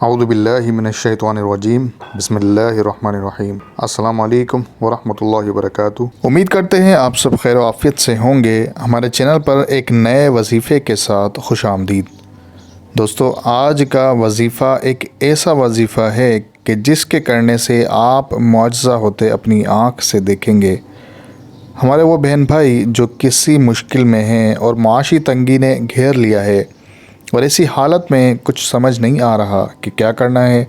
اعوذ باللہ من الشیطان الرجیم بسم اللہ الرحمن الرحیم۔ السلام علیکم ورحمۃ اللہ وبرکاتہ۔ امید کرتے ہیں آپ سب خیر و عافیت سے ہوں گے۔ ہمارے چینل پر ایک نئے وظیفے کے ساتھ خوش آمدید۔ دوستو، آج کا وظیفہ ایک ایسا وظیفہ ہے کہ جس کے کرنے سے آپ معجزہ ہوتے اپنی آنکھ سے دیکھیں گے۔ ہمارے وہ بہن بھائی جو کسی مشکل میں ہیں اور معاشی تنگی نے گھیر لیا ہے اور ایسی حالت میں کچھ سمجھ نہیں آ رہا کہ کیا کرنا ہے،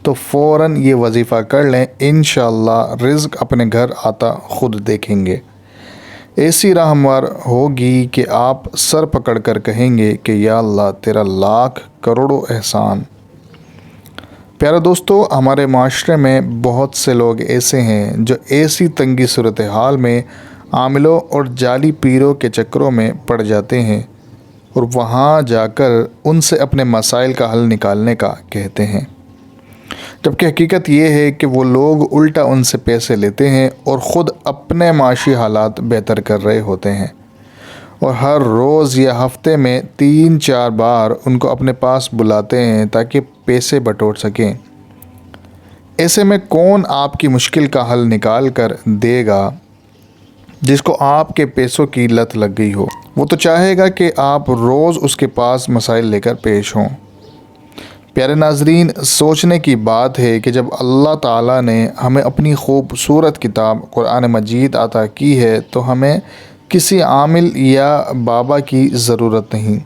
تو فوراً یہ وظیفہ کر لیں، انشاءاللہ رزق اپنے گھر آتا خود دیکھیں گے۔ ایسی راہ ہموار ہوگی کہ آپ سر پکڑ کر کہیں گے کہ یا اللہ تیرا لاکھ کروڑوں احسان۔ پیارے دوستو، ہمارے معاشرے میں بہت سے لوگ ایسے ہیں جو ایسی تنگی صورتحال میں عاملوں اور جعلی پیروں کے چکروں میں پڑ جاتے ہیں اور وہاں جا کر ان سے اپنے مسائل کا حل نکالنے کا کہتے ہیں، جبکہ حقیقت یہ ہے کہ وہ لوگ الٹا ان سے پیسے لیتے ہیں اور خود اپنے معاشی حالات بہتر کر رہے ہوتے ہیں، اور ہر روز یا ہفتے میں 3-4 بار ان کو اپنے پاس بلاتے ہیں تاکہ پیسے بٹور سکیں۔ ایسے میں کون آپ کی مشکل کا حل نکال کر دے گا جس کو آپ کے پیسوں کی لت لگ گئی ہو؟ وہ تو چاہے گا کہ آپ روز اس کے پاس مسائل لے کر پیش ہوں۔ پیارے ناظرین، سوچنے کی بات ہے کہ جب اللہ تعالیٰ نے ہمیں اپنی خوبصورت کتاب قرآن مجید عطا کی ہے تو ہمیں کسی عامل یا بابا کی ضرورت نہیں۔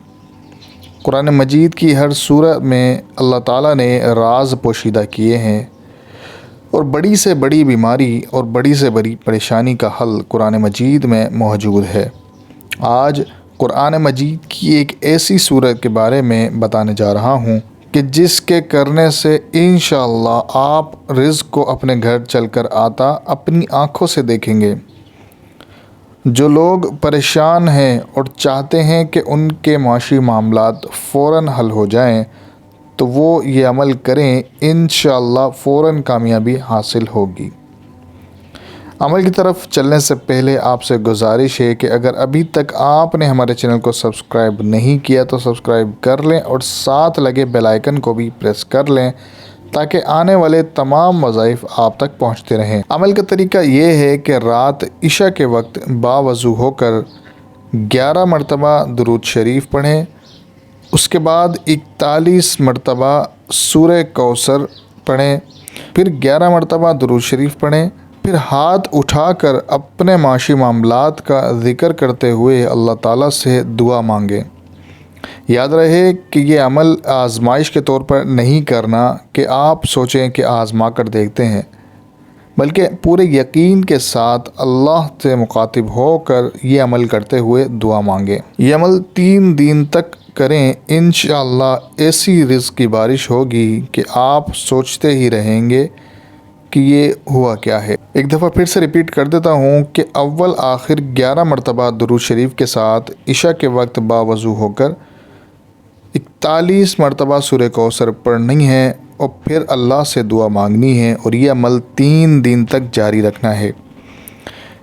قرآن مجید کی ہر سورہ میں اللہ تعالیٰ نے راز پوشیدہ کیے ہیں، اور بڑی سے بڑی بیماری اور بڑی سے بڑی پریشانی کا حل قرآن مجید میں موجود ہے۔ آج قرآن مجید کی ایک ایسی سورت کے بارے میں بتانے جا رہا ہوں کہ جس کے کرنے سے انشاءاللہ آپ رزق کو اپنے گھر چل کر آتا اپنی آنکھوں سے دیکھیں گے۔ جو لوگ پریشان ہیں اور چاہتے ہیں کہ ان کے معاشی معاملات فوراً حل ہو جائیں تو وہ یہ عمل کریں، انشاءاللہ فوراً کامیابی حاصل ہوگی۔ عمل کی طرف چلنے سے پہلے آپ سے گزارش ہے کہ اگر ابھی تک آپ نے ہمارے چینل کو سبسکرائب نہیں کیا تو سبسکرائب کر لیں اور ساتھ لگے بیل آئیکن کو بھی پریس کر لیں تاکہ آنے والے تمام وظائف آپ تک پہنچتے رہیں۔ عمل کا طریقہ یہ ہے کہ رات عشاء کے وقت باوضو ہو کر 11 مرتبہ درود شریف پڑھیں، اس کے بعد 41 مرتبہ سورہ کوثر پڑھیں، پھر 11 مرتبہ درود شریف پڑھیں، پھر ہاتھ اٹھا کر اپنے معاشی معاملات کا ذکر کرتے ہوئے اللہ تعالیٰ سے دعا مانگیں۔ یاد رہے کہ یہ عمل آزمائش کے طور پر نہیں کرنا کہ آپ سوچیں کہ آزما کر دیکھتے ہیں، بلکہ پورے یقین کے ساتھ اللہ سے مخاطب ہو کر یہ عمل کرتے ہوئے دعا مانگیں۔ یہ عمل 3 دن تک کریں، انشاءاللہ ایسی رزق کی بارش ہوگی کہ آپ سوچتے ہی رہیں گے کہ یہ ہوا کیا ہے۔ ایک دفعہ پھر سے ریپیٹ کر دیتا ہوں کہ اول آخر 11 مرتبہ درود شریف کے ساتھ عشاء کے وقت باوضو ہو کر 41 مرتبہ سورہ کوثر پڑھنی ہے اور پھر اللہ سے دعا مانگنی ہے، اور یہ عمل 3 دن تک جاری رکھنا ہے۔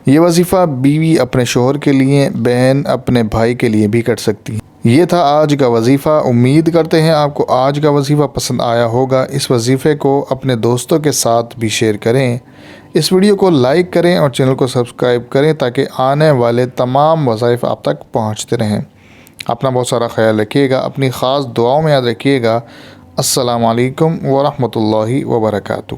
یہ وظیفہ بیوی اپنے شوہر کے لیے، بہن اپنے بھائی کے لیے بھی کر سکتی ہے۔ یہ تھا آج کا وظیفہ۔ امید کرتے ہیں آپ کو آج کا وظیفہ پسند آیا ہوگا۔ اس وظیفے کو اپنے دوستوں کے ساتھ بھی شیئر کریں، اس ویڈیو کو لائک کریں اور چینل کو سبسکرائب کریں تاکہ آنے والے تمام وظائف آپ تک پہنچتے رہیں۔ اپنا بہت سارا خیال رکھیے گا، اپنی خاص دعاؤں میں یاد رکھیے گا۔ السلام علیکم ورحمۃ اللہ وبرکاتہ۔